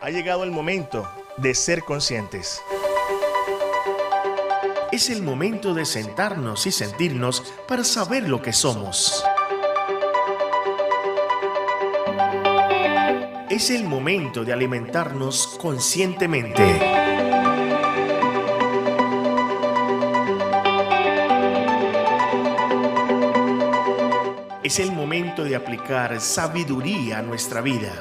Ha llegado el momento de ser conscientes. Es el momento de sentarnos y sentirnos para saber lo que somos. Es el momento de alimentarnos conscientemente. Es el momento de aplicar sabiduría a nuestra vida.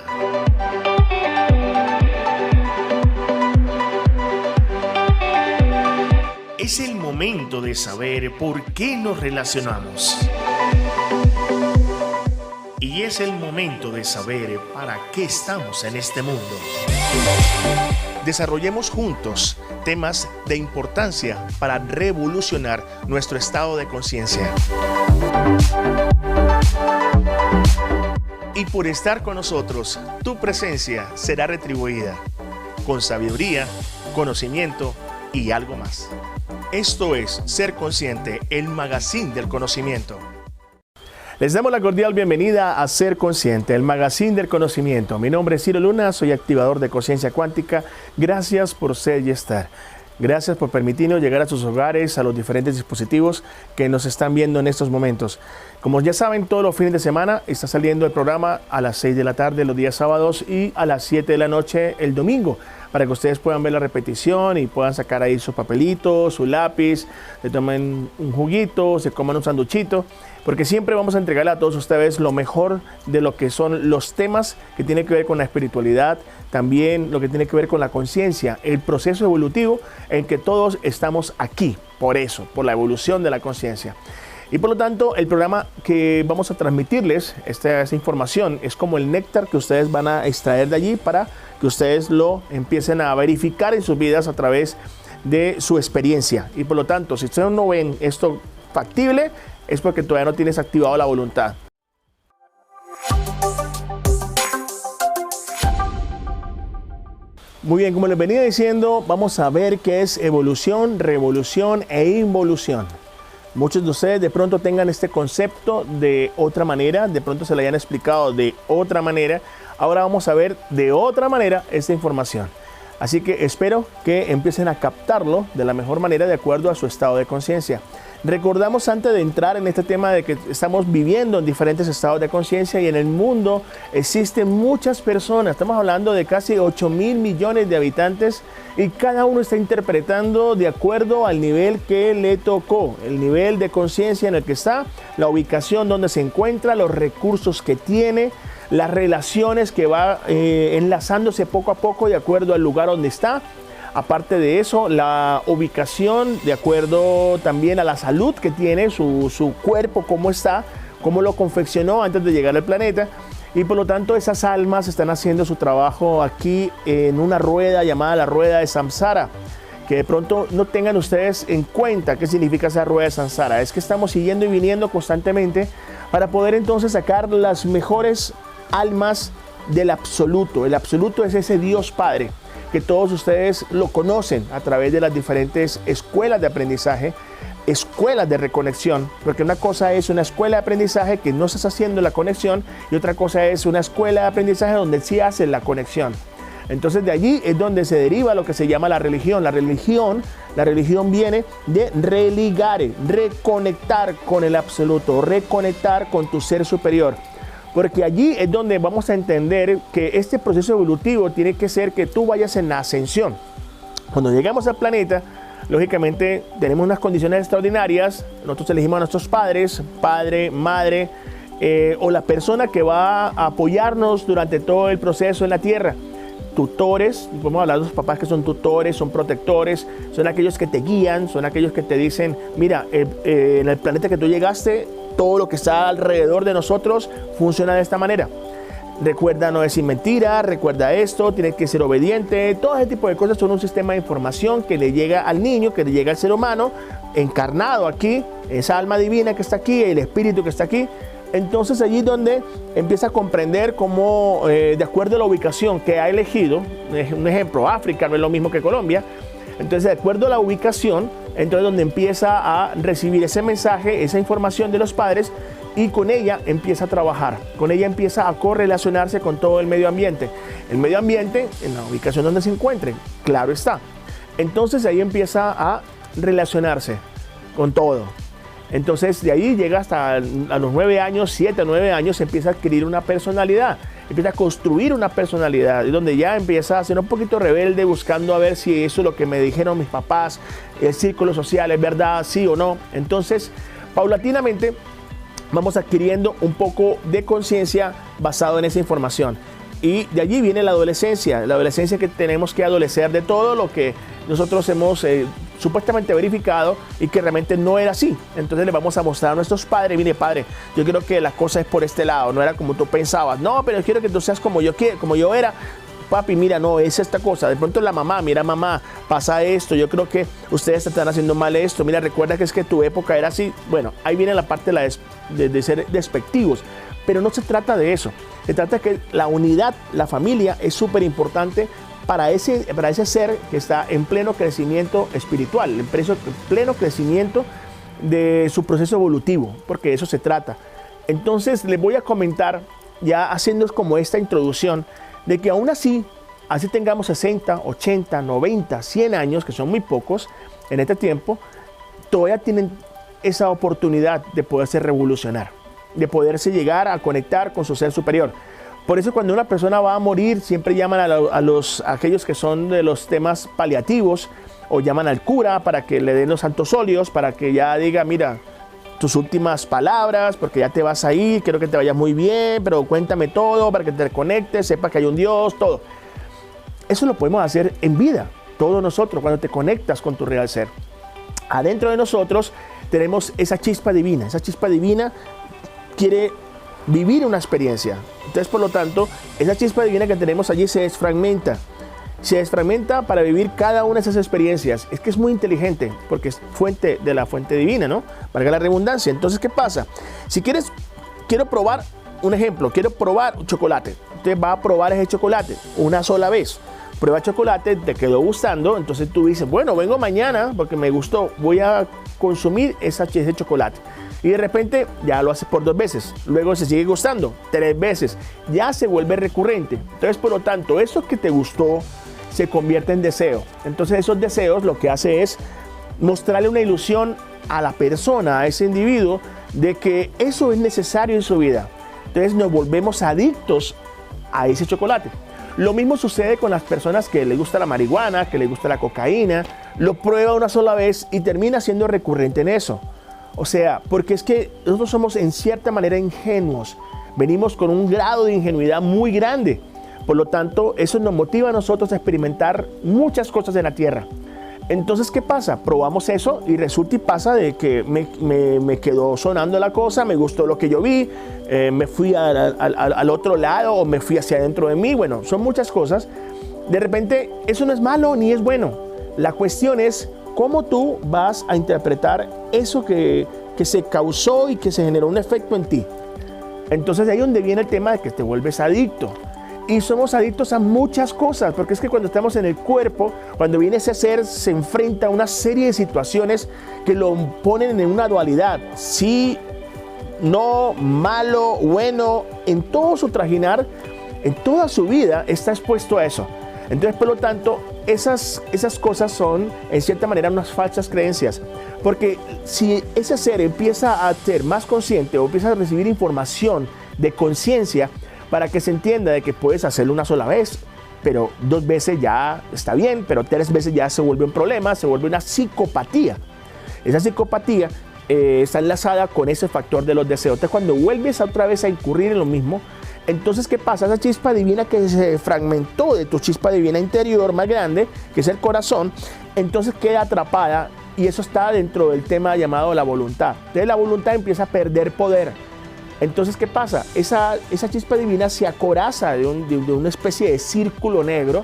Es el momento de saber por qué nos relacionamos. Y es el momento de saber para qué estamos en este mundo. Desarrollemos juntos temas de importancia para revolucionar nuestro estado de conciencia. Y por estar con nosotros, tu presencia será retribuida con sabiduría, conocimiento y algo más. Esto es Ser Consciente, el magazine del conocimiento. Les damos la cordial bienvenida a Ser Consciente, el magazine del conocimiento. Mi nombre es Ciro Luna, soy activador de conciencia cuántica. Gracias por ser y estar. Gracias por permitirnos llegar a sus hogares, a los diferentes dispositivos que nos están viendo en estos momentos. Como ya saben, todos los fines de semana está saliendo el programa a las 6 de la tarde los días sábados y a las 7 de la noche el domingo, para que ustedes puedan ver la repetición y puedan sacar ahí sus papelitos, su lápiz, se tomen un juguito, se coman un sanduchito, porque siempre vamos a entregarle a todos ustedes lo mejor de lo que son los temas que tienen que ver con la espiritualidad, también lo que tiene que ver con la conciencia, el proceso evolutivo en que todos estamos aquí, por eso, por la evolución de la conciencia. Y por lo tanto, el programa que vamos a transmitirles, esta información, es como el néctar que ustedes van a extraer de allí para que ustedes lo empiecen a verificar en sus vidas a través de su experiencia. Y por lo tanto, si ustedes no ven esto factible, es porque todavía no tienes activado la voluntad. Muy bien, como les venía diciendo, vamos a ver qué es evolución, revolución e involución. Muchos de ustedes de pronto tengan este concepto de otra manera, de pronto se lo hayan explicado de otra manera. Ahora vamos a ver de otra manera esta información. Así que espero que empiecen a captarlo de la mejor manera de acuerdo a su estado de conciencia. Recordamos antes de entrar en este tema de que estamos viviendo en diferentes estados de conciencia y en el mundo existen muchas personas. Estamos hablando de casi 8.000 millones de habitantes y cada uno está interpretando de acuerdo al nivel que le tocó, el nivel de conciencia en el que está, la ubicación donde se encuentra, los recursos que tiene, las relaciones que va enlazándose poco a poco de acuerdo al lugar donde está. Aparte de eso, la ubicación de acuerdo también a la salud que tiene, su cuerpo, cómo está, cómo lo confeccionó antes de llegar al planeta. Y por lo tanto esas almas están haciendo su trabajo aquí en una rueda llamada la rueda de Samsara. Que de pronto no tengan ustedes en cuenta qué significa esa rueda de Samsara. Es que estamos siguiendo y viniendo constantemente para poder entonces sacar las mejores almas del absoluto. El absoluto es ese Dios Padre, que todos ustedes lo conocen a través de las diferentes escuelas de aprendizaje, escuelas de reconexión, porque una cosa es una escuela de aprendizaje que no estás haciendo la conexión y otra cosa es una escuela de aprendizaje donde sí haces la conexión. Entonces de allí es donde se deriva lo que se llama la religión. La religión viene de religare, reconectar con el absoluto, reconectar con tu ser superior. Porque allí es donde vamos a entender que este proceso evolutivo tiene que ser que tú vayas en la ascensión. Cuando llegamos al planeta, lógicamente tenemos unas condiciones extraordinarias. Nosotros elegimos a nuestros padres, padre, madre, o la persona que va a apoyarnos durante todo el proceso en la Tierra. Tutores, podemos hablar de los papás que son tutores, son protectores, son aquellos que te guían, son aquellos que te dicen, mira, en el planeta que tú llegaste, todo lo que está alrededor de nosotros funciona de esta manera. Recuerda no decir mentiras, recuerda esto, tienes que ser obediente. Todo ese tipo de cosas son un sistema de información que le llega al niño, que le llega al ser humano, encarnado aquí, esa alma divina que está aquí, el espíritu que está aquí. Entonces allí es donde empieza a comprender cómo, de acuerdo a la ubicación que ha elegido, un ejemplo, África no es lo mismo que Colombia. Entonces, de acuerdo a la ubicación, entonces donde empieza a recibir ese mensaje, esa información de los padres y con ella empieza a trabajar, con ella empieza a correlacionarse con todo el medio ambiente. El medio ambiente en la ubicación donde se encuentre, claro está. Entonces ahí empieza a relacionarse con todo. Entonces de ahí llega hasta a los 9 años, 7 a 9 años, empieza a adquirir una personalidad, empieza a construir una personalidad, y donde ya empieza a ser un poquito rebelde, buscando a ver si eso es lo que me dijeron mis papás, el círculo social es verdad, sí o no. Entonces, paulatinamente vamos adquiriendo un poco de conciencia basado en esa información. Y de allí viene la adolescencia que tenemos que adolecer de todo lo que nosotros hemos supuestamente verificado y que realmente no era así. Entonces le vamos a mostrar a nuestros padres, mire padre, yo quiero que la cosa es por este lado, no era como tú pensabas, no, pero yo quiero que tú seas como yo era. Papi, mira, no, es esta cosa. De pronto la mamá, mira mamá, pasa esto, yo creo que ustedes están haciendo mal esto, mira, recuerda que es que tu época era así. Bueno, ahí viene la parte de ser despectivos, pero no se trata de eso. Se trata de que la unidad, la familia es súper importante para ese ser que está en pleno crecimiento espiritual, en pleno crecimiento de su proceso evolutivo, porque de eso se trata. Entonces les voy a comentar, ya haciendo como esta introducción, de que aún así tengamos 60, 80, 90, 100 años, que son muy pocos en este tiempo, todavía tienen esa oportunidad de poderse revolucionar, de poderse llegar a conectar con su ser superior. Por eso cuando una persona va a morir, siempre llaman a aquellos que son de los temas paliativos, o llaman al cura para que le den los santos óleos, para que ya diga, mira, tus últimas palabras, porque ya te vas a ir, quiero que te vayas muy bien, pero cuéntame todo para que te conectes, sepa que hay un Dios, todo. Eso lo podemos hacer en vida, todos nosotros, cuando te conectas con tu real ser. Adentro de nosotros tenemos esa chispa divina quiere vivir una experiencia. Entonces, por lo tanto, esa chispa divina que tenemos allí se desfragmenta para vivir cada una de esas experiencias. Es que es muy inteligente porque es fuente de la fuente divina, ¿no? Valga la redundancia. Entonces, ¿qué pasa? Si quiero probar un ejemplo, quiero probar un chocolate. Usted va a probar ese chocolate una sola vez. Prueba chocolate, te quedó gustando, entonces tú dices, bueno, vengo mañana porque me gustó, voy a consumir ese chocolate. Y de repente ya lo haces por 2 veces, luego se sigue gustando 3 veces, ya se vuelve recurrente. Entonces, por lo tanto, eso que te gustó se convierte en deseo. Entonces esos deseos lo que hace es mostrarle una ilusión a la persona, a ese individuo, de que eso es necesario en su vida. Entonces nos volvemos adictos a ese chocolate. Lo mismo sucede con las personas que les gusta la marihuana, que les gusta la cocaína, lo prueba una sola vez y termina siendo recurrente en eso. O sea, porque es que nosotros somos en cierta manera ingenuos, venimos con un grado de ingenuidad muy grande. Por lo tanto, eso nos motiva a nosotros a experimentar muchas cosas en la tierra. Entonces, ¿qué pasa? Probamos eso y resulta y pasa de que me quedó sonando la cosa, me gustó lo que yo vi, me fui al otro lado o me fui hacia adentro de mí. Bueno, son muchas cosas. De repente, eso no es malo ni es bueno. La cuestión es cómo tú vas a interpretar eso que se causó y que se generó un efecto en ti. Entonces, de ahí es donde viene el tema de que te vuelves adicto. Y somos adictos a muchas cosas, porque es que cuando estamos en el cuerpo, cuando viene ese ser, se enfrenta a una serie de situaciones que lo ponen en una dualidad. Sí, no, malo, bueno, en todo su trajinar, en toda su vida está expuesto a eso. Entonces, por lo tanto, esas cosas son, en cierta manera, unas falsas creencias. Porque si ese ser empieza a ser más consciente o empieza a recibir información de conciencia, para que se entienda de que puedes hacerlo una sola vez, pero 2 veces ya está bien, pero 3 veces ya se vuelve un problema, se vuelve una psicopatía. Esa psicopatía está enlazada con ese factor de los deseos. Entonces, cuando vuelves otra vez a incurrir en lo mismo, entonces, ¿qué pasa? Esa chispa divina que se fragmentó de tu chispa divina interior más grande, que es el corazón, entonces queda atrapada y eso está dentro del tema llamado la voluntad. Entonces, la voluntad empieza a perder poder. Entonces, ¿qué pasa? Esa chispa divina se acoraza de una especie de círculo negro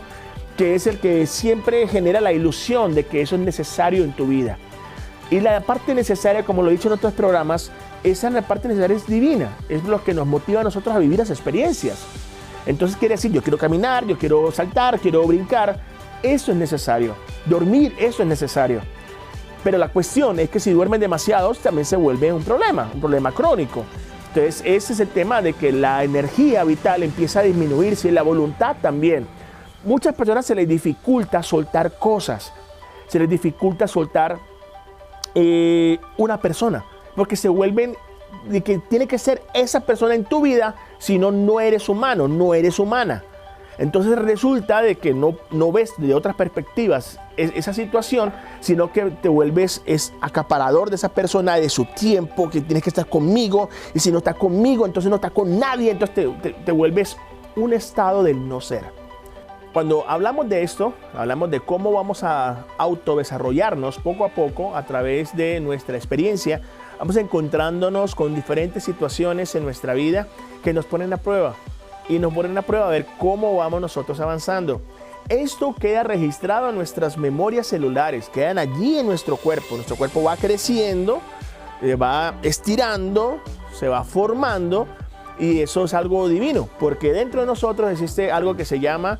que es el que siempre genera la ilusión de que eso es necesario en tu vida. Y la parte necesaria, como lo he dicho en otros programas, la parte necesaria es divina, es lo que nos motiva a nosotros a vivir las experiencias. Entonces quiere decir, yo quiero caminar, yo quiero saltar, quiero brincar, eso es necesario. Dormir, eso es necesario. Pero la cuestión es que si duermen demasiados también se vuelve un problema crónico. Entonces, ese es el tema de que la energía vital empieza a disminuirse y la voluntad también. Muchas personas se les dificulta soltar cosas, se les dificulta soltar una persona, porque se vuelven de que tiene que ser esa persona en tu vida, si no, no eres humano, no eres humana. Entonces resulta de que no ves de otras perspectivas esa situación, sino que te vuelves acaparador de esa persona, de su tiempo, que tienes que estar conmigo, y si no está conmigo, entonces no está con nadie, entonces te vuelves un estado del no ser. Cuando hablamos de esto, hablamos de cómo vamos a autodesarrollarnos poco a poco a través de nuestra experiencia, vamos encontrándonos con diferentes situaciones en nuestra vida que nos ponen a prueba. Y nos ponen a prueba a ver cómo vamos nosotros avanzando. Esto queda registrado en nuestras memorias celulares, quedan allí en nuestro cuerpo. Nuestro cuerpo va creciendo, va estirando, se va formando, y eso es algo divino, porque dentro de nosotros existe algo que se llama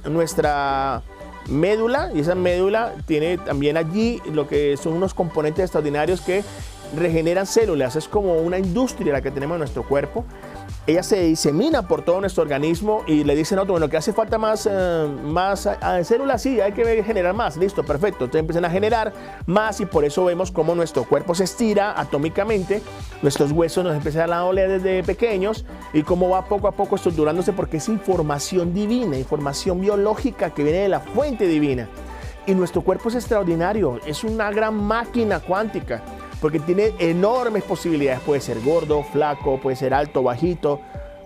nuestra médula, y esa médula tiene también allí lo que son unos componentes extraordinarios que regeneran células. Es como una industria la que tenemos en nuestro cuerpo. Ella se disemina por todo nuestro organismo y le dicen a otro, bueno, que hace falta más células, sí, hay que generar más, listo, perfecto. Entonces empiezan a generar más y por eso vemos cómo nuestro cuerpo se estira atómicamente, nuestros huesos nos empiezan a doler desde pequeños y cómo va poco a poco estructurándose, porque es información divina, información biológica que viene de la fuente divina. Y nuestro cuerpo es extraordinario, es una gran máquina cuántica, porque tiene enormes posibilidades. Puede ser gordo, flaco, puede ser alto, bajito,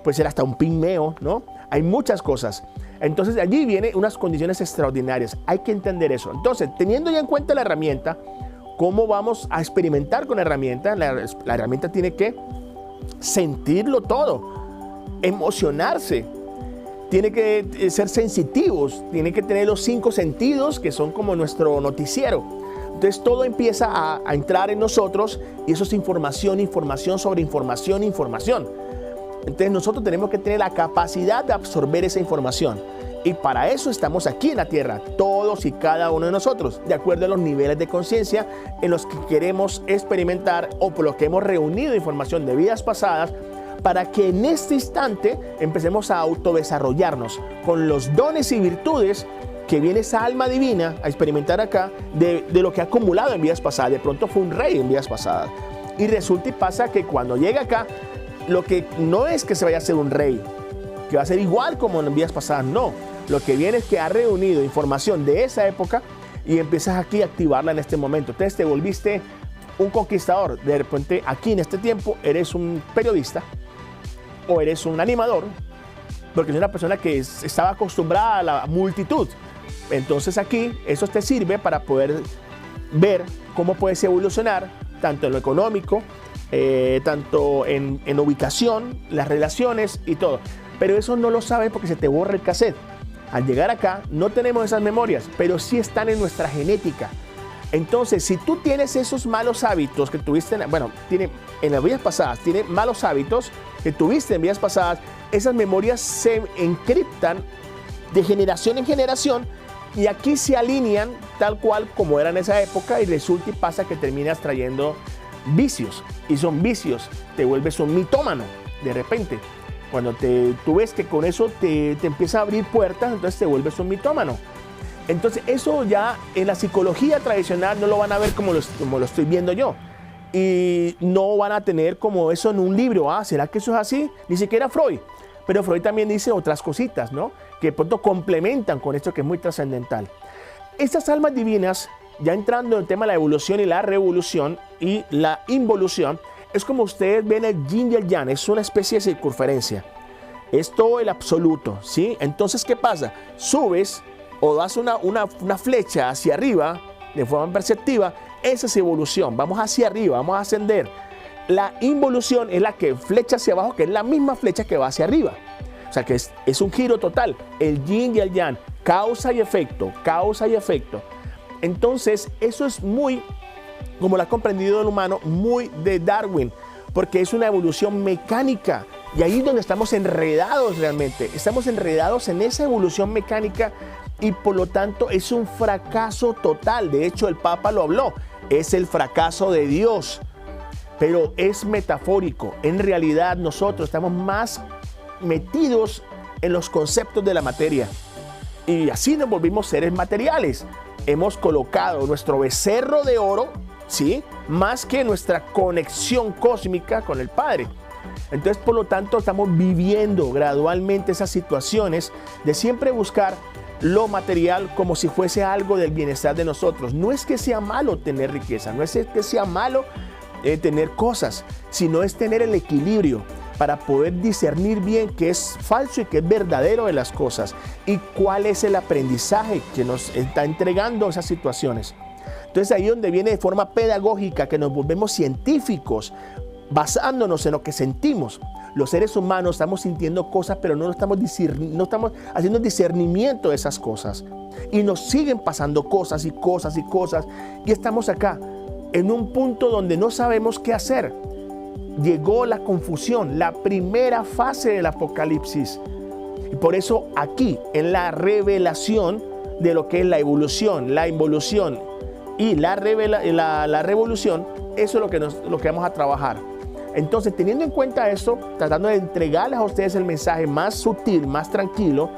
puede ser hasta un pigmeo, ¿no? Hay muchas cosas. Entonces de allí vienen unas condiciones extraordinarias. Hay que entender eso. Entonces, teniendo ya en cuenta la herramienta, ¿cómo vamos a experimentar con la herramienta? La herramienta tiene que sentirlo todo, emocionarse, tiene que ser sensitivos, tiene que tener los 5 sentidos que son como nuestro noticiero. Entonces todo empieza a entrar en nosotros y eso es información, información sobre información, información. Entonces nosotros tenemos que tener la capacidad de absorber esa información. Y para eso estamos aquí en la Tierra, todos y cada uno de nosotros, de acuerdo a los niveles de conciencia en los que queremos experimentar o por los que hemos reunido información de vidas pasadas, para que en este instante empecemos a autodesarrollarnos con los dones y virtudes que viene esa alma divina a experimentar acá de lo que ha acumulado en vidas pasadas. De pronto fue un rey en vidas pasadas. Y resulta y pasa que cuando llega acá, lo que no es que se vaya a ser un rey, que va a ser igual como en vidas pasadas, no. Lo que viene es que ha reunido información de esa época y empiezas aquí a activarla en este momento. Entonces te volviste un conquistador. De repente aquí en este tiempo eres un periodista o eres un animador, porque es una persona que estaba acostumbrada a la multitud. Entonces aquí eso te sirve para poder ver cómo puedes evolucionar tanto en lo económico, tanto en ubicación, las relaciones y todo. Pero eso no lo sabes porque se te borra el cassette. Al llegar acá no tenemos esas memorias, pero sí están en nuestra genética. Entonces, si tú tienes esos malos hábitos que tuviste, en las vidas pasadas, tienes malos hábitos que tuviste en vidas pasadas, esas memorias se encriptan de generación en generación y aquí se alinean tal cual como era en esa época y resulta y pasa que terminas trayendo vicios. Y son vicios, te vuelves un mitómano de repente. Cuando tú ves que con eso te empieza a abrir puertas, entonces te vuelves un mitómano. Entonces eso ya en la psicología tradicional no lo van a ver como lo estoy viendo yo. Y no van a tener como eso en un libro. ¿Será que eso es así? Ni siquiera Freud. Pero Freud también dice otras cositas, ¿no? Que de pronto complementan con esto que es muy trascendental. Estas almas divinas, ya entrando en el tema de la evolución y la revolución y la involución, es como ustedes ven el yin y el yang, es una especie de circunferencia. Es todo el absoluto, ¿sí? Entonces, ¿qué pasa? Subes o das una flecha hacia arriba de forma perceptiva, esa es evolución. Vamos hacia arriba, vamos a ascender. La involución es la que flecha hacia abajo, que es la misma flecha que va hacia arriba. O sea que es un giro total. El yin y el yang, causa y efecto, causa y efecto. Entonces, eso es muy, como lo ha comprendido el humano, muy de Darwin, porque es una evolución mecánica. Y ahí es donde estamos enredados realmente. Estamos enredados en esa evolución mecánica y por lo tanto es un fracaso total. De hecho, el Papa lo habló. Es el fracaso de Dios. pero es metafórico. En realidad nosotros estamos más metidos en los conceptos de la materia y así nos volvimos seres materiales. Hemos colocado nuestro becerro de oro, ¿sí?, más que nuestra conexión cósmica con el Padre. Entonces, por lo tanto, estamos viviendo gradualmente esas situaciones de siempre buscar lo material como si fuese algo del bienestar de nosotros. No es que sea malo tener riqueza, no es que sea malo tener cosas, sino es tener el equilibrio para poder discernir bien qué es falso y qué es verdadero de las cosas y cuál es el aprendizaje que nos está entregando esas situaciones. Entonces ahí es donde viene de forma pedagógica que nos volvemos científicos basándonos en lo que sentimos. Los seres humanos estamos sintiendo cosas, pero no estamos haciendo discernimiento de esas cosas. Y nos siguen pasando cosas y cosas y cosas. Y estamos acá, en un punto donde no sabemos qué hacer. Llegó la confusión, la primera fase del Apocalipsis. Y por eso aquí, en la revelación de lo que es la evolución, la involución y la revolución, eso es lo que vamos a trabajar. Entonces, teniendo en cuenta esto, tratando de entregarles a ustedes el mensaje más sutil, más tranquilo,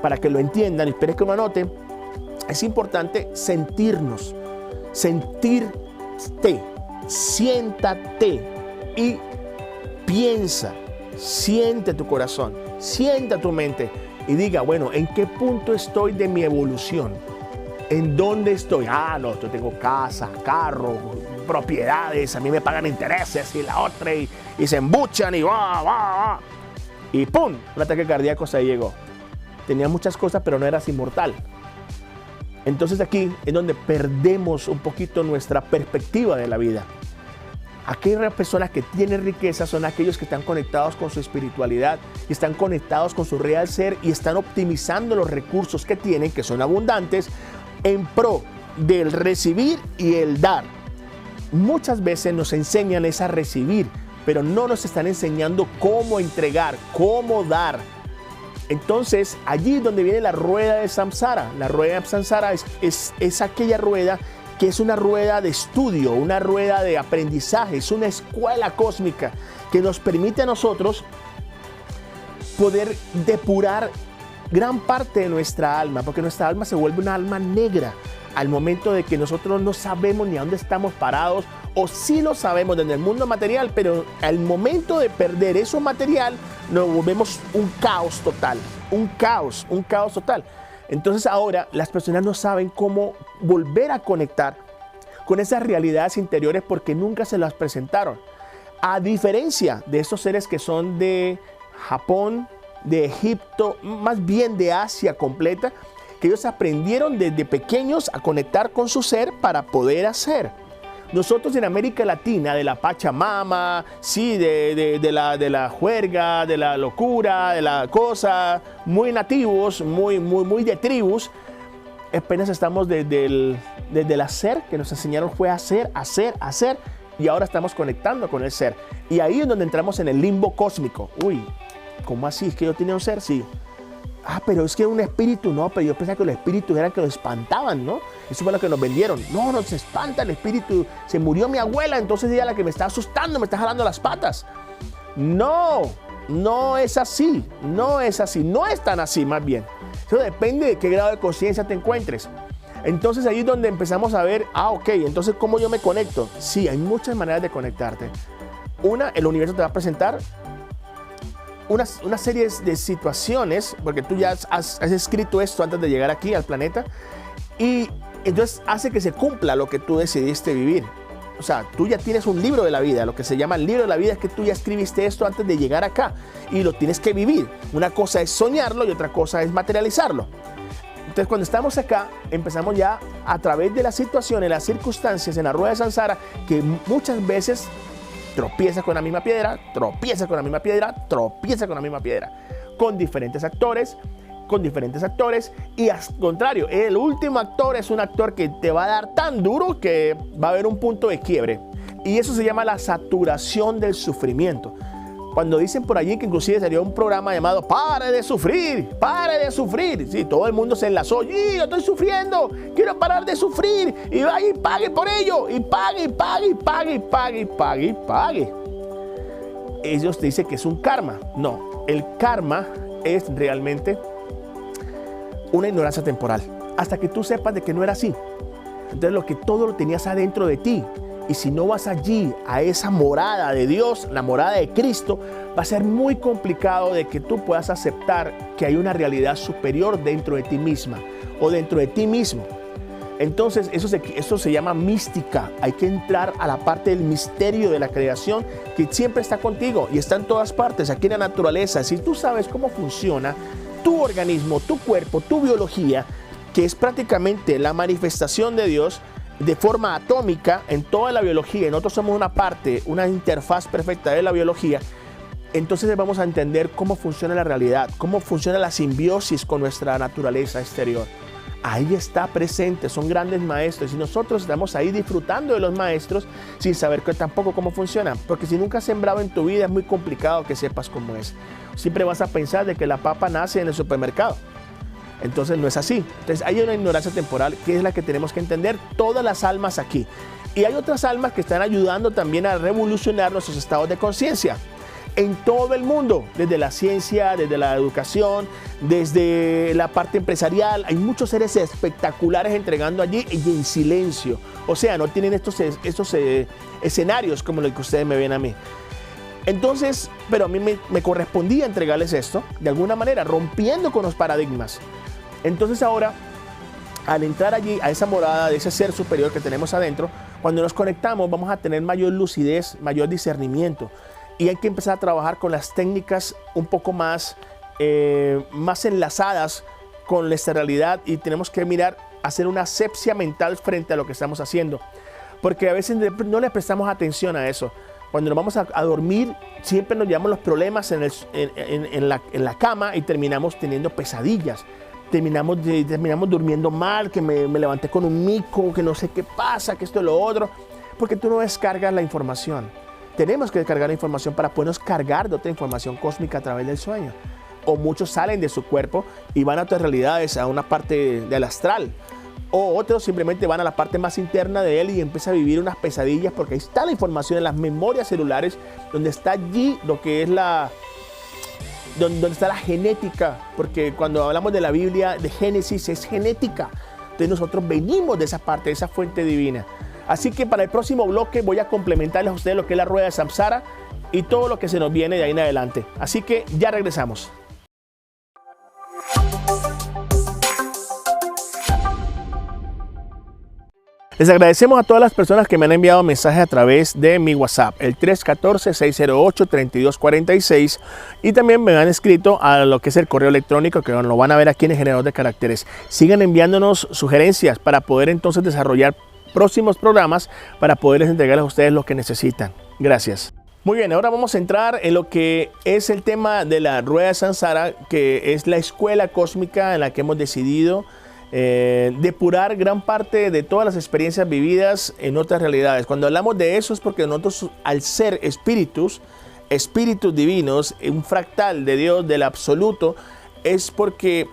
para que lo entiendan y espero que lo anoten, es importante sentirnos, sentirte, siéntate y piensa, siente tu corazón, sienta tu mente y diga, bueno, ¿en qué punto estoy de mi evolución? ¿En dónde estoy? No, yo tengo casa, carro, propiedades, a mí me pagan intereses y la otra y se embuchan y y ¡pum! Un ataque cardíaco se llegó. Tenía muchas cosas, pero no eras inmortal. Entonces aquí es donde perdemos un poquito nuestra perspectiva de la vida. Aquellas personas que tienen riqueza son aquellos que están conectados con su espiritualidad y están conectados con su real ser y están optimizando los recursos que tienen, que son abundantes, en pro del recibir y el dar. Muchas veces nos enseñan es a recibir, pero no nos están enseñando cómo entregar, cómo dar. Entonces, allí es donde viene la rueda de samsara. La rueda de samsara es aquella rueda que es una rueda de estudio, una rueda de aprendizaje, es una escuela cósmica que nos permite a nosotros poder depurar gran parte de nuestra alma, porque nuestra alma se vuelve una alma negra al momento de que nosotros no sabemos ni a dónde estamos parados, o sí lo sabemos desde el mundo material, pero al momento de perder eso material, nos volvemos un caos total, un caos total. Entonces ahora las personas no saben cómo volver a conectar con esas realidades interiores porque nunca se las presentaron. A diferencia de estos seres que son de Japón, de Egipto, más bien de Asia completa, que ellos aprendieron desde pequeños a conectar con su ser para poder hacer. Nosotros en América Latina, de la Pachamama, sí, de la juerga, de la locura, de la cosa, muy nativos, muy de tribus, apenas estamos desde el hacer, que nos enseñaron fue hacer, y ahora estamos conectando con el ser. Y ahí es donde entramos en el limbo cósmico. Uy, ¿cómo así? ¿Es que yo tenía un ser? Sí. Pero es que un espíritu, no, pero yo pensaba que los espíritus eran que nos espantaban, ¿no? Eso fue lo que nos vendieron. No, no se espanta el espíritu. Se murió mi abuela, entonces ella es la que me está asustando, me está jalando las patas. No, no es así, no es así, no es tan así más bien. Eso depende de qué grado de conciencia te encuentres. Entonces ahí es donde empezamos a ver, ok, entonces ¿cómo yo me conecto? Sí, hay muchas maneras de conectarte. Una, el universo te va a presentar una serie de situaciones, porque tú ya has escrito esto antes de llegar aquí al planeta, y entonces hace que se cumpla lo que tú decidiste vivir. O sea, tú ya tienes un libro de la vida. Lo que se llama el libro de la vida es que tú ya escribiste esto antes de llegar acá y lo tienes que vivir. Una cosa es soñarlo y otra cosa es materializarlo. Entonces, cuando estamos acá, empezamos ya a través de las situaciones, las circunstancias en la rueda de samsara, que muchas veces tropieza con la misma piedra, tropieza con la misma piedra, tropieza con la misma piedra, con diferentes actores, y al contrario, el último actor es un actor que te va a dar tan duro que va a haber un punto de quiebre, y eso se llama la saturación del sufrimiento. Cuando dicen por allí que inclusive salió un programa llamado "Pare de sufrir, pare de sufrir". Sí, todo el mundo se enlazó. "Y yo estoy sufriendo, quiero parar de sufrir". Y vaya y pague por ello. Y pague, y pague, y pague, y pague, y pague, y pague. Ellos dicen que es un karma. No, el karma es realmente una ignorancia temporal. Hasta que tú sepas de que no era así. Entonces todo lo tenías adentro de ti. Y si no vas allí a esa morada de Dios, la morada de Cristo, va a ser muy complicado de que tú puedas aceptar que hay una realidad superior dentro de ti misma o dentro de ti mismo. Entonces eso se llama mística. Hay que entrar a la parte del misterio de la creación que siempre está contigo y está en todas partes, aquí en la naturaleza. Si tú sabes cómo funciona tu organismo, tu cuerpo, tu biología, que es prácticamente la manifestación de Dios, de forma atómica en toda la biología, y nosotros somos una parte, una interfaz perfecta de la biología, entonces vamos a entender cómo funciona la realidad, cómo funciona la simbiosis con nuestra naturaleza exterior. Ahí está presente, son grandes maestros y nosotros estamos ahí disfrutando de los maestros sin saber tampoco cómo funciona, porque si nunca has sembrado en tu vida es muy complicado que sepas cómo es. Siempre vas a pensar de que la papa nace en el supermercado. Entonces no es así. Entonces hay una ignorancia temporal que es la que tenemos que entender todas las almas aquí. Y hay otras almas que están ayudando también a revolucionar nuestros estados de conciencia en todo el mundo, desde la ciencia, desde la educación, desde la parte empresarial. Hay muchos seres espectaculares entregando allí y en silencio. O sea, no tienen estos escenarios como los que ustedes me ven a mí. Entonces, pero a mí me correspondía entregarles esto, de alguna manera, rompiendo con los paradigmas. Entonces ahora, al entrar allí a esa morada de ese ser superior que tenemos adentro, cuando nos conectamos vamos a tener mayor lucidez, mayor discernimiento. Y hay que empezar a trabajar con las técnicas un poco más enlazadas con nuestra realidad y tenemos que mirar, hacer una asepsia mental frente a lo que estamos haciendo. Porque a veces no le prestamos atención a eso. Cuando nos vamos a dormir, siempre nos llevamos los problemas en la cama y terminamos teniendo pesadillas. Terminamos durmiendo mal, que me levanté con un mico, que no sé qué pasa, que esto y lo otro. Porque tú no descargas la información. Tenemos que descargar la información para podernos cargar de otra información cósmica a través del sueño. O muchos salen de su cuerpo y van a otras realidades, a una parte del astral. O otros simplemente van a la parte más interna de él y empieza a vivir unas pesadillas porque ahí está la información en las memorias celulares, donde está allí lo que es donde está la genética, porque cuando hablamos de la Biblia, de Génesis, es genética. Entonces nosotros venimos de esa parte, de esa fuente divina. Así que para el próximo bloque voy a complementarles a ustedes lo que es la rueda de Samsara y todo lo que se nos viene de ahí en adelante. Así que ya regresamos. Les agradecemos a todas las personas que me han enviado mensajes a través de mi WhatsApp, el 314-608-3246, y también me han escrito a lo que es el correo electrónico, que lo van a ver aquí en el generador de caracteres. Sigan enviándonos sugerencias para poder entonces desarrollar próximos programas para poderles entregarles a ustedes lo que necesitan. Gracias. Muy bien, ahora vamos a entrar en lo que es el tema de la rueda de Samsara, que es la escuela cósmica en la que hemos decidido depurar gran parte de todas las experiencias vividas en otras realidades. Cuando hablamos de eso es porque nosotros, al ser espíritus divinos, un fractal de Dios, del absoluto, es porque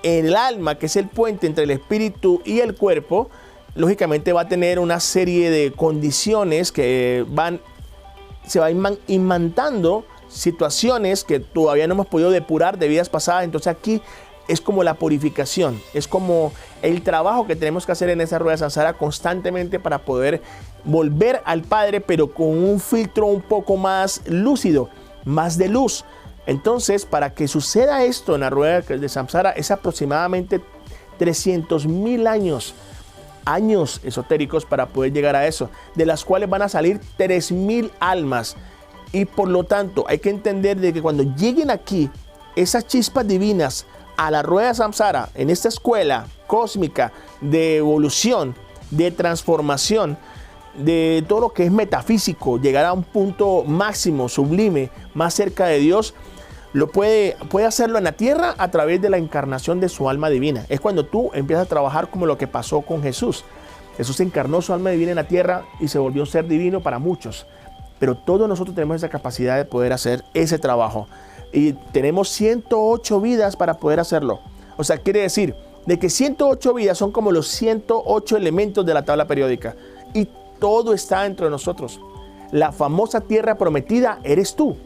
el alma, que es el puente entre el espíritu y el cuerpo, lógicamente va a tener una serie de condiciones que se van imantando situaciones que todavía no hemos podido depurar de vidas pasadas. Entonces aquí es como la purificación, es como el trabajo que tenemos que hacer en esa rueda de Samsara constantemente para poder volver al Padre, pero con un filtro un poco más lúcido, más de luz. Entonces, para que suceda esto en la rueda de Samsara es aproximadamente 300,000 años esotéricos para poder llegar a eso, de las cuales van a salir 3,000 almas. Y por lo tanto, hay que entender de que cuando lleguen aquí esas chispas divinas a la rueda de Samsara, en esta escuela cósmica de evolución, de transformación, de todo lo que es metafísico, llegar a un punto máximo, sublime, más cerca de Dios, puede hacerlo en la tierra a través de la encarnación de su alma divina. Es cuando tú empiezas a trabajar como lo que pasó con Jesús. Jesús encarnó su alma divina en la tierra y se volvió un ser divino para muchos. pero todos nosotros tenemos esa capacidad de poder hacer ese trabajo. Y tenemos 108 vidas para poder hacerlo. O sea, quiere decir de que 108 vidas son como los 108 elementos de la tabla periódica. Y todo está dentro de nosotros. La famosa tierra prometida eres tú,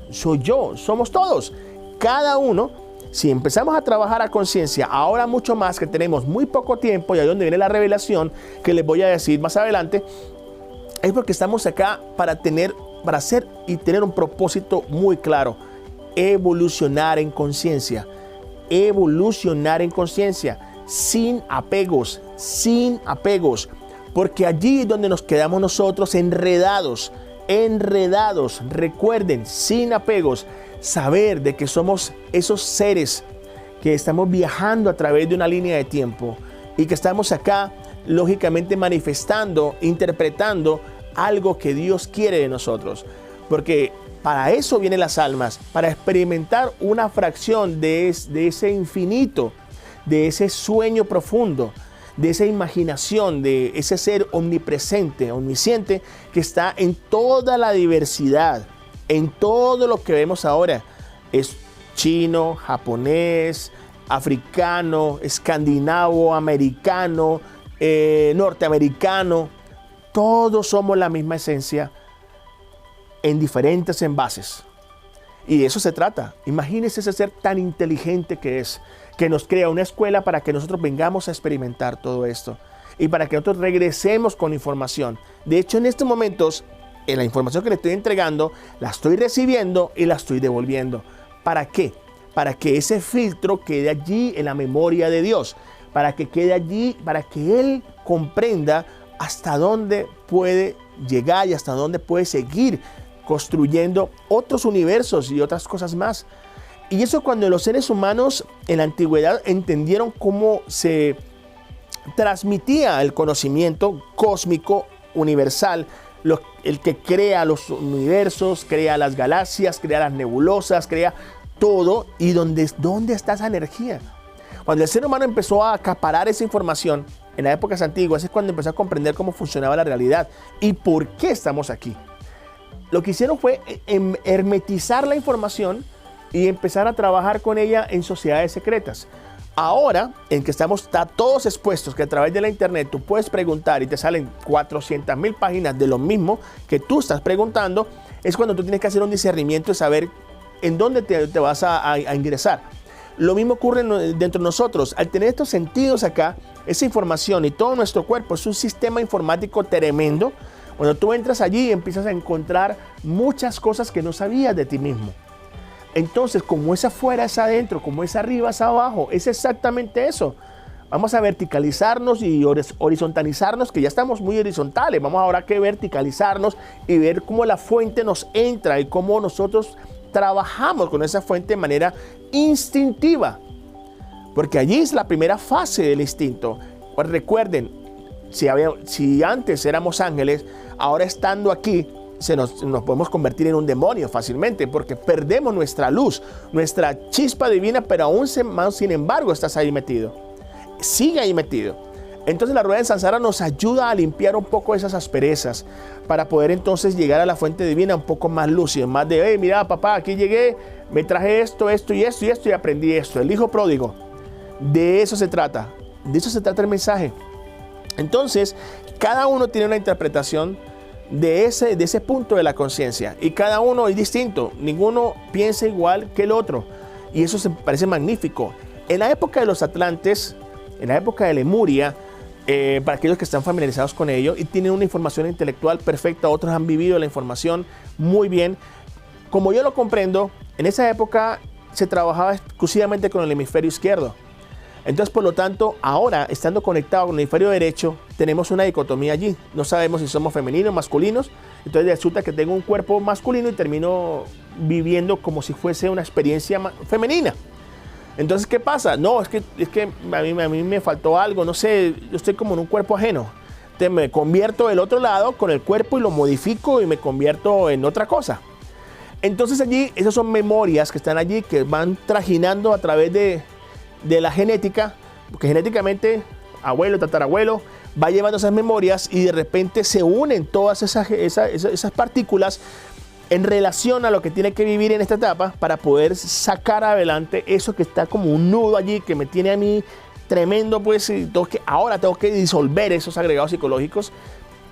soy yo, somos todos. Cada uno, si empezamos a trabajar a conciencia, ahora mucho más que tenemos muy poco tiempo, y ahí donde viene la revelación que les voy a decir más adelante, es porque estamos acá para hacer y tener un propósito muy claro: evolucionar en conciencia, sin apegos, porque allí es donde nos quedamos nosotros enredados. Recuerden, sin apegos, saber de que somos esos seres que estamos viajando a través de una línea de tiempo y que estamos acá lógicamente manifestando, interpretando algo que Dios quiere de nosotros, porque para eso vienen las almas, para experimentar una fracción de ese infinito, de ese sueño profundo, de esa imaginación, de ese ser omnipresente, omnisciente, que está en toda la diversidad, en todo lo que vemos ahora. Es chino, japonés, africano, escandinavo, americano, norteamericano. Todos somos la misma esencia en diferentes envases. Y de eso se trata. Imagínense ese ser tan inteligente que nos crea una escuela para que nosotros vengamos a experimentar todo esto y para que nosotros regresemos con información. De hecho, en estos momentos, la información que le estoy entregando, la estoy recibiendo y la estoy devolviendo. ¿Para qué? Para que ese filtro quede allí en la memoria de Dios, para que quede allí, para que Él comprenda hasta dónde puede llegar y hasta dónde puede seguir construyendo otros universos y otras cosas más. Y eso cuando los seres humanos en la antigüedad entendieron cómo se transmitía el conocimiento cósmico universal, el que crea los universos, crea las galaxias, crea las nebulosas, crea todo. ¿Y dónde está esa energía? Cuando el ser humano empezó a acaparar esa información en las épocas antiguas, es cuando empezó a comprender cómo funcionaba la realidad y por qué estamos aquí. Lo que hicieron fue hermetizar la información y empezar a trabajar con ella en sociedades secretas. Ahora, en que estamos todos expuestos, que a través de la internet tú puedes preguntar y te salen 400,000 páginas de lo mismo que tú estás preguntando, es cuando tú tienes que hacer un discernimiento y saber en dónde te vas a ingresar. Lo mismo ocurre dentro de nosotros. Al tener estos sentidos acá, esa información y todo nuestro cuerpo es un sistema informático tremendo. Cuando tú entras allí empiezas a encontrar muchas cosas que no sabías de ti mismo. Entonces, como es afuera, es adentro, como es arriba, es abajo, es exactamente eso. Vamos a verticalizarnos y horizontalizarnos, que ya estamos muy horizontales. Vamos ahora a verticalizarnos y ver cómo la fuente nos entra y cómo nosotros trabajamos con esa fuente de manera instintiva. Porque allí es la primera fase del instinto. Pues recuerden, si antes éramos ángeles, ahora estando aquí, nos podemos convertir en un demonio fácilmente, porque perdemos nuestra luz, nuestra chispa divina, pero aún sin embargo estás ahí metido. Sigue ahí metido. Entonces la rueda de Sansara nos ayuda a limpiar un poco esas asperezas para poder entonces llegar a la fuente divina un poco más lúcido, más de, hey, mira papá, aquí llegué, me traje esto y aprendí esto. El hijo pródigo, de eso se trata el mensaje. Entonces, cada uno tiene una interpretación de ese punto de la conciencia y cada uno es distinto, ninguno piensa igual que el otro y eso se parece magnífico. En la época de los Atlantes, en la época de Lemuria, para aquellos que están familiarizados con ello y tienen una información intelectual perfecta, otros han vivido la información muy bien. Como yo lo comprendo, en esa época se trabajaba exclusivamente con el hemisferio izquierdo. Entonces, por lo tanto, ahora, estando conectado con el hemisferio derecho, tenemos una dicotomía allí. No sabemos si somos femeninos o masculinos. Entonces, resulta que tengo un cuerpo masculino y termino viviendo como si fuese una experiencia femenina. Entonces, ¿qué pasa? No, es que a mí me faltó algo, no sé, yo estoy como en un cuerpo ajeno. Entonces, me convierto del otro lado con el cuerpo y lo modifico y me convierto en otra cosa. Entonces, allí, esas son memorias que están allí, que van trajinando a través de la genética, porque genéticamente abuelo, tatarabuelo, va llevando esas memorias y de repente se unen todas esas partículas en relación a lo que tiene que vivir en esta etapa para poder sacar adelante eso que está como un nudo allí que me tiene a mí tremendo, pues ahora tengo que disolver esos agregados psicológicos.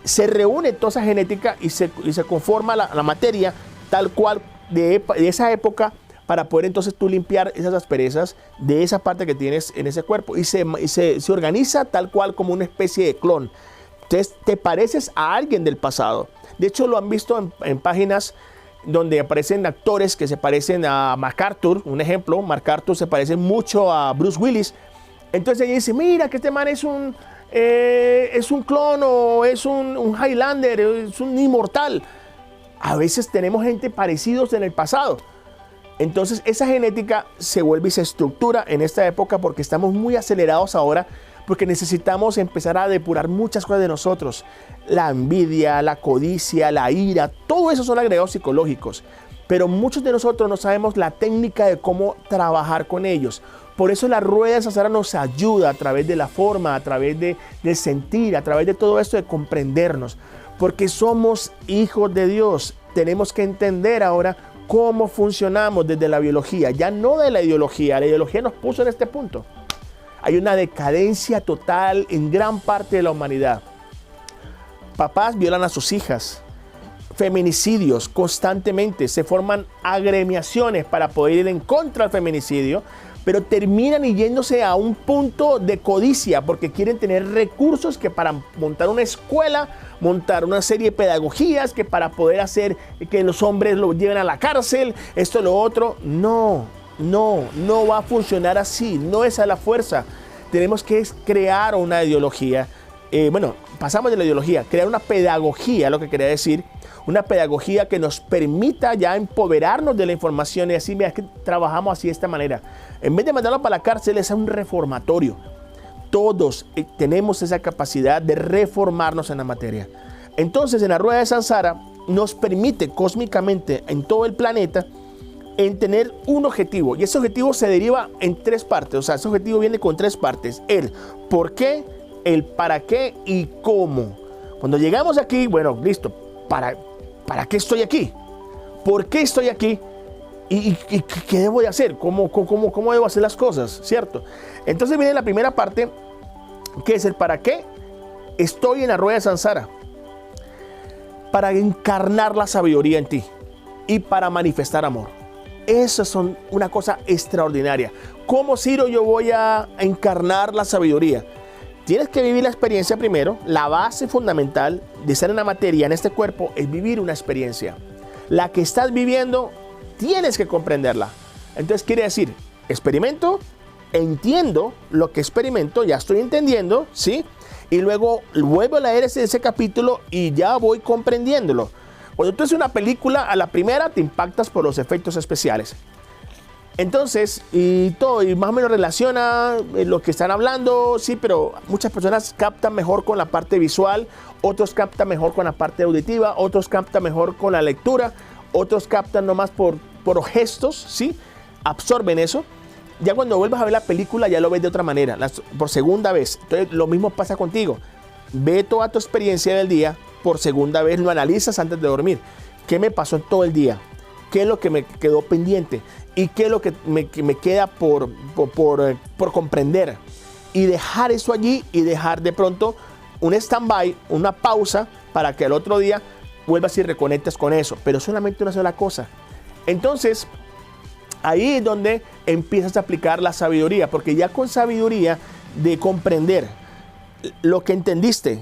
Se reúne toda esa genética y se conforma la materia tal cual de esa época para poder entonces tú limpiar esas asperezas de esa parte que tienes en ese cuerpo y se organiza tal cual como una especie de clon. Entonces te pareces a alguien del pasado. De hecho lo han visto en páginas donde aparecen actores que se parecen a MacArthur, un ejemplo. MacArthur se parece mucho a Bruce Willis. Entonces ella dice, mira que este man es un clon o es un Highlander, es un inmortal. A veces tenemos gente parecidos en el pasado. Entonces esa genética se vuelve y se estructura en esta época porque estamos muy acelerados ahora, porque necesitamos empezar a depurar muchas cosas de nosotros. La envidia, la codicia, la ira, todo eso son agregados psicológicos. Pero muchos de nosotros no sabemos la técnica de cómo trabajar con ellos. Por eso la rueda de Sansara nos ayuda a través de la forma, a través del sentir, a través de todo esto de comprendernos. Porque somos hijos de Dios. Tenemos que entender ahora cómo funcionamos desde la biología, ya no de la ideología. La ideología nos puso en este punto. Hay una decadencia total en gran parte de la humanidad. Papás violan a sus hijas, feminicidios constantemente, se forman agremiaciones para poder ir en contra del feminicidio, pero terminan yéndose a un punto de codicia porque quieren tener recursos que para montar una escuela, montar una serie de pedagogías, que para poder hacer que los hombres lo lleven a la cárcel, esto, lo otro. No va a funcionar así, no es a la fuerza. Tenemos que crear una ideología. Pasamos de la ideología, crear una pedagogía, lo que quería decir, una pedagogía que nos permita ya empoderarnos de la información y así, mira, es que trabajamos así de esta manera. En vez de mandarlo para la cárcel, es un reformatorio. Todos tenemos esa capacidad de reformarnos en la materia. Entonces, en la rueda de Sansara nos permite cósmicamente en todo el planeta en tener un objetivo, y ese objetivo se deriva en tres partes. O sea, ese objetivo viene con tres partes: el por qué, el para qué y cómo. Cuando llegamos aquí, bueno, listo, ¿para qué estoy aquí? ¿Por qué estoy aquí? ¿Y qué debo de hacer? ¿Cómo debo hacer las cosas? ¿Cierto? Entonces viene la primera parte, que es el para qué. Estoy en la rueda de Sansara para encarnar la sabiduría en ti y para manifestar amor. Esas son una cosa extraordinaria. ¿Cómo, Ciro, yo voy a encarnar la sabiduría? Tienes que vivir la experiencia primero. La base fundamental de ser en la materia, en este cuerpo, es vivir una experiencia. La que estás viviendo, tienes que comprenderla. Entonces quiere decir, experimento, entiendo lo que experimento, ya estoy entendiendo, ¿sí? Y luego vuelvo a leer ese capítulo y ya voy comprendiéndolo. Cuando tú haces una película, a la primera te impactas por los efectos especiales. Entonces, y más o menos relaciona lo que están hablando, sí, pero muchas personas captan mejor con la parte visual, otros captan mejor con la parte auditiva, otros captan mejor con la lectura, otros captan nomás por gestos, sí, absorben eso. Ya cuando vuelvas a ver la película ya lo ves de otra manera, por segunda vez. Entonces lo mismo pasa contigo. Ve toda tu experiencia del día por segunda vez, lo analizas antes de dormir. ¿Qué me pasó en todo el día? ¿Qué es lo que me quedó pendiente? ¿Y qué es lo que me queda por comprender? Y dejar eso allí y dejar de pronto un stand-by, una pausa, para que al otro día vuelvas y reconectes con eso. Pero solamente una sola cosa. Entonces, ahí es donde empiezas a aplicar la sabiduría, porque ya con sabiduría de comprender lo que entendiste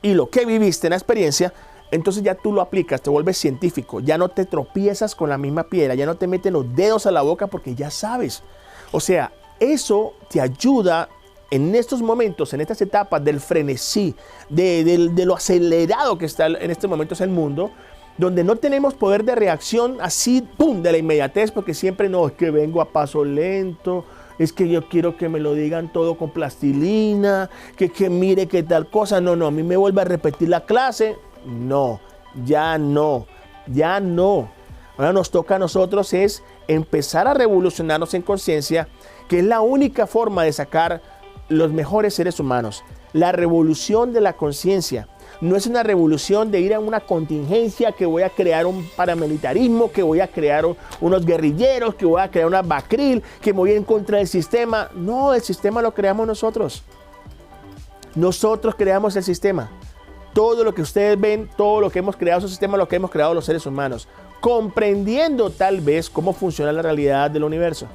y lo que viviste en la experiencia, entonces ya tú lo aplicas, te vuelves científico, ya no te tropiezas con la misma piedra, ya no te meten los dedos a la boca porque ya sabes. O sea, eso te ayuda en estos momentos, en estas etapas del frenesí, de lo acelerado que está en estos momentos el mundo, donde no tenemos poder de reacción así, ¡pum!, de la inmediatez, porque siempre no, es que vengo a paso lento, es que yo quiero que me lo digan todo con plastilina, que mire que tal cosa. No, a mí me vuelve a repetir la clase. No. Ahora nos toca a nosotros es empezar a revolucionarnos en conciencia, que es la única forma de sacar los mejores seres humanos. La revolución de la conciencia no es una revolución de ir a una contingencia, que voy a crear un paramilitarismo, que voy a crear unos guerrilleros, que voy a crear una Bacril, que me voy en contra del sistema. No, el sistema lo creamos nosotros. Nosotros creamos el sistema. Todo lo que ustedes ven, todo lo que hemos creado, es un sistema, lo que hemos creado los seres humanos, comprendiendo tal vez cómo funciona la realidad del universo.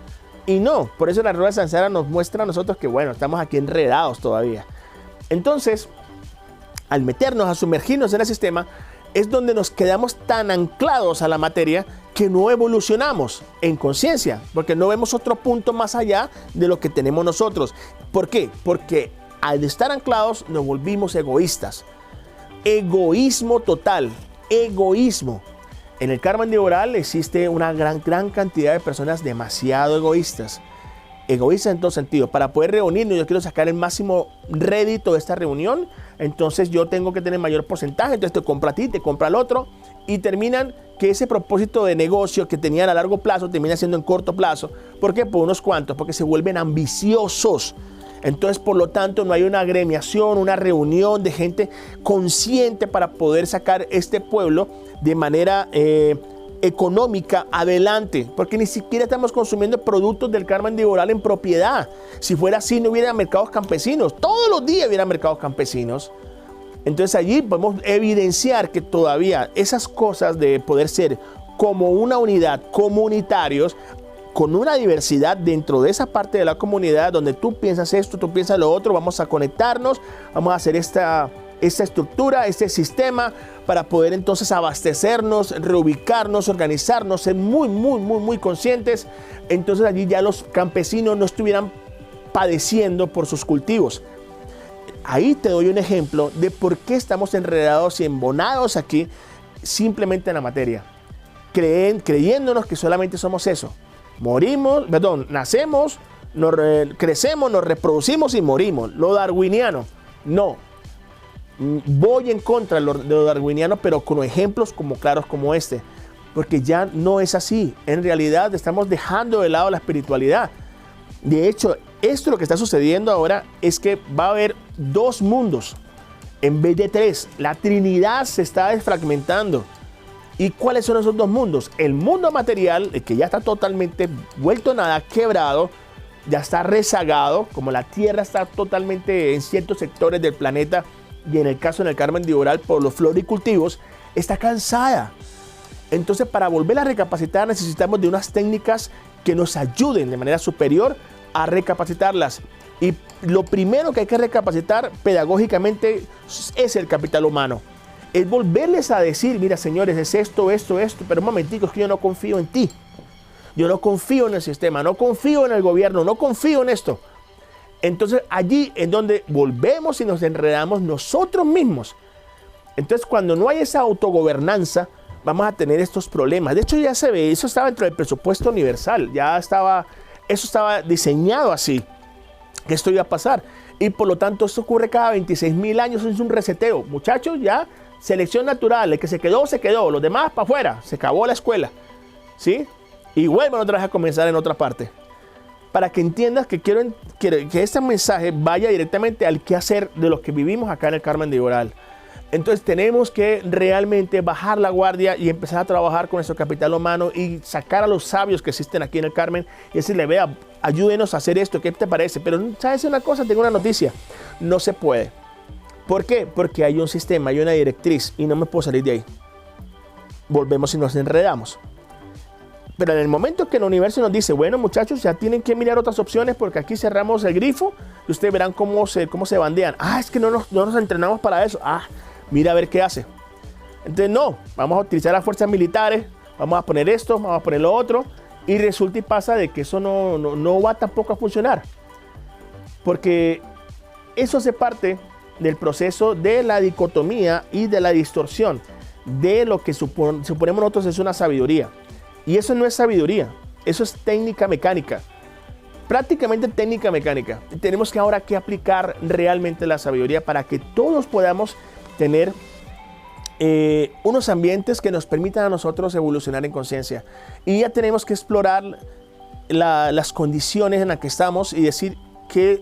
Y no, por eso la rueda samsara nos muestra a nosotros que, bueno, estamos aquí enredados todavía. Entonces, al meternos, a sumergirnos en el sistema, es donde nos quedamos tan anclados a la materia que no evolucionamos en conciencia, porque no vemos otro punto más allá de lo que tenemos nosotros. ¿Por qué? Porque al estar anclados nos volvimos egoístas. Egoísmo total, egoísmo. En el karma individual existe una gran cantidad de personas demasiado egoístas. Egoístas en todo sentido. Para poder reunirnos, yo quiero sacar el máximo rédito de esta reunión, entonces yo tengo que tener mayor porcentaje, entonces te compro a ti, te compro al otro, y terminan que ese propósito de negocio que tenían a largo plazo termina siendo en corto plazo. ¿Por qué? Por unos cuantos, porque se vuelven ambiciosos. Entonces, por lo tanto, no hay una agremiación, una reunión de gente consciente para poder sacar este pueblo de manera económica adelante, porque ni siquiera estamos consumiendo productos del karma individual en propiedad. Si fuera así, no hubiera mercados campesinos. Todos los días hubiera mercados campesinos. Entonces allí podemos evidenciar que todavía esas cosas de poder ser como una unidad, comunitarios, con una diversidad dentro de esa parte de la comunidad, donde tú piensas esto, tú piensas lo otro, vamos a conectarnos, vamos a hacer esta estructura, este sistema, para poder entonces abastecernos, reubicarnos, organizarnos, ser muy conscientes. Entonces allí ya los campesinos no estuvieran padeciendo por sus cultivos. Ahí te doy un ejemplo de por qué estamos enredados y embonados aquí, simplemente en la materia, creyéndonos que solamente somos eso. Nacemos, crecemos, nos reproducimos y morimos. Lo darwiniano, no. Voy en contra de lo darwiniano, pero con ejemplos como claros como este, porque ya no es así. En realidad estamos dejando de lado la espiritualidad. De hecho, esto lo que está sucediendo ahora es que va a haber dos mundos en vez de tres. La Trinidad se está desfragmentando. ¿Y cuáles son esos dos mundos? El mundo material, el que ya está totalmente vuelto nada, quebrado, ya está rezagado, como la Tierra está totalmente en ciertos sectores del planeta, y en el caso en el karma individual por los floricultivos, está cansada. Entonces, para volver a recapacitar necesitamos de unas técnicas que nos ayuden de manera superior a recapacitarlas. Y lo primero que hay que recapacitar pedagógicamente es el capital humano. Es volverles a decir, mira señores, es esto, pero un momentico, es que yo no confío en ti. Yo no confío en el sistema, no confío en el gobierno, no confío en esto. Entonces allí es donde volvemos y nos enredamos nosotros mismos. Entonces cuando no hay esa autogobernanza, vamos a tener estos problemas. De hecho ya se ve, eso estaba dentro del presupuesto universal, eso estaba diseñado así, que esto iba a pasar. Y por lo tanto esto ocurre cada 26.000 años, es un reseteo. Muchachos, ya selección natural, el que se quedó, los demás para afuera, se acabó la escuela, ¿sí? Y vuelvan otra vez a comenzar en otra parte. Para que entiendas que quiero que este mensaje vaya directamente al qué hacer de los que vivimos acá en el karma individual. Entonces tenemos que realmente bajar la guardia y empezar a trabajar con nuestro capital humano y sacar a los sabios que existen aquí en el Carmen y decirle, vea, ayúdenos a hacer esto, ¿qué te parece? Pero ¿sabes una cosa? Tengo una noticia, no se puede. ¿Por qué? Porque hay un sistema, hay una directriz y no me puedo salir de ahí. Volvemos y nos enredamos. Pero en el momento que el universo nos dice, bueno muchachos, ya tienen que mirar otras opciones porque aquí cerramos el grifo y ustedes verán cómo se bandean. Ah, es que no nos entrenamos para eso. Ah, mira a ver qué hace. Entonces no, vamos a utilizar las fuerzas militares, vamos a poner esto, vamos a poner lo otro, y resulta y pasa de que eso no va tampoco a funcionar. Porque eso hace parte del proceso de la dicotomía y de la distorsión de lo que suponemos nosotros es una sabiduría. Y eso no es sabiduría, eso es técnica mecánica. Prácticamente técnica mecánica. Tenemos que ahora que aplicar realmente la sabiduría para que todos podamos tener unos ambientes que nos permitan a nosotros evolucionar en conciencia. Y ya tenemos que explorar las condiciones en las que estamos y decir qué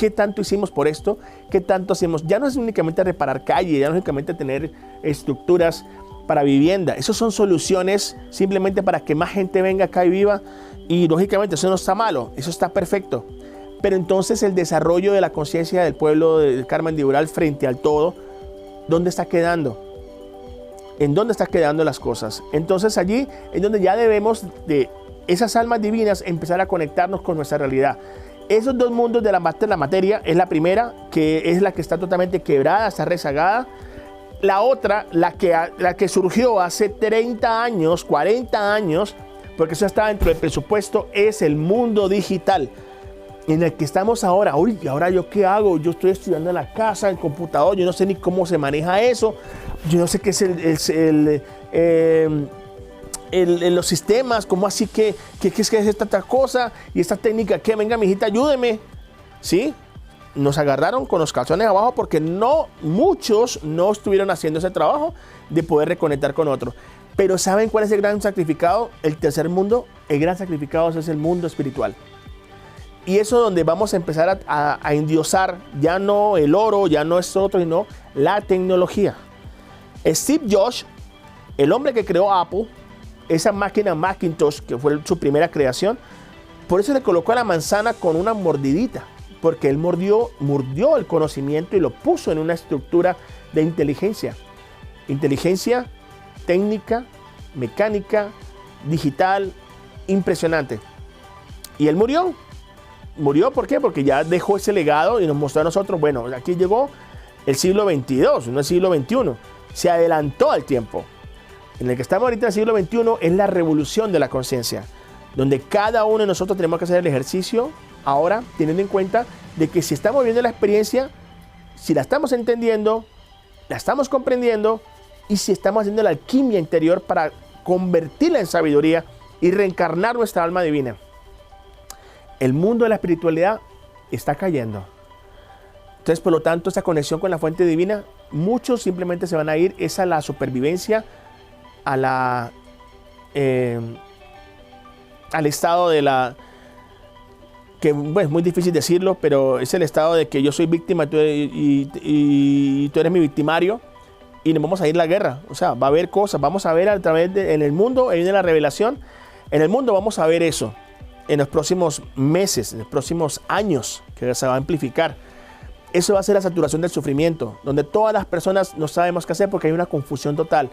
¿qué tanto hicimos por esto? ¿Qué tanto hacemos? Ya no es únicamente reparar calle, ya no es únicamente tener estructuras para vivienda. Esas son soluciones simplemente para que más gente venga acá y viva. Y lógicamente eso no está malo, eso está perfecto. Pero entonces el desarrollo de la conciencia del pueblo de Carmen de Ural frente al todo, ¿dónde está quedando? ¿En dónde están quedando las cosas? Entonces allí es donde ya debemos de esas almas divinas empezar a conectarnos con nuestra realidad. Esos dos mundos de la materia es la primera, que es la que está totalmente quebrada, está rezagada. La otra, la que surgió hace 30 años, 40 años, porque eso está dentro del presupuesto, es el mundo digital, en el que estamos ahora. Uy, ¿ahora yo qué hago? Yo estoy estudiando en la casa, en el computador, yo no sé ni cómo se maneja eso, yo no sé qué es los sistemas, cómo así que es esta cosa y esta técnica, que venga mijita, ayúdeme, ¿sí? Nos agarraron con los calzones abajo porque muchos no estuvieron haciendo ese trabajo de poder reconectar con otro. Pero ¿saben cuál es el gran sacrificado? El tercer mundo, el gran sacrificado es el mundo espiritual. Y eso es donde vamos a empezar a endiosar ya no el oro, ya no es otro, sino la tecnología. Steve Jobs, el hombre que creó Apple, esa máquina Macintosh, que fue su primera creación, por eso le colocó a la manzana con una mordidita, porque él mordió el conocimiento y lo puso en una estructura de inteligencia. Inteligencia técnica, mecánica, digital, impresionante. Y él murió. ¿Murió por qué? Porque ya dejó ese legado y nos mostró a nosotros, bueno, aquí llegó el siglo XXII, no el siglo XXI. Se adelantó al tiempo. En el que estamos ahorita en el siglo XXI es la revolución de la conciencia, donde cada uno de nosotros tenemos que hacer el ejercicio ahora, teniendo en cuenta de que si estamos viendo la experiencia, si la estamos entendiendo, la estamos comprendiendo, y si estamos haciendo la alquimia interior para convertirla en sabiduría y reencarnar nuestra alma divina. El mundo de la espiritualidad está cayendo. Entonces, por lo tanto, esta conexión con la fuente divina, muchos simplemente se van a ir, es a la supervivencia, al estado de la, que bueno, es muy difícil decirlo, pero es el estado de que yo soy víctima y tú eres mi victimario, y nos vamos a ir a la guerra. O sea, va a haber cosas, vamos a ver a través en el mundo, en la revelación, en el mundo vamos a ver eso en los próximos meses, en los próximos años, que se va a amplificar. Eso va a ser la saturación del sufrimiento, donde todas las personas no sabemos qué hacer porque hay una confusión total.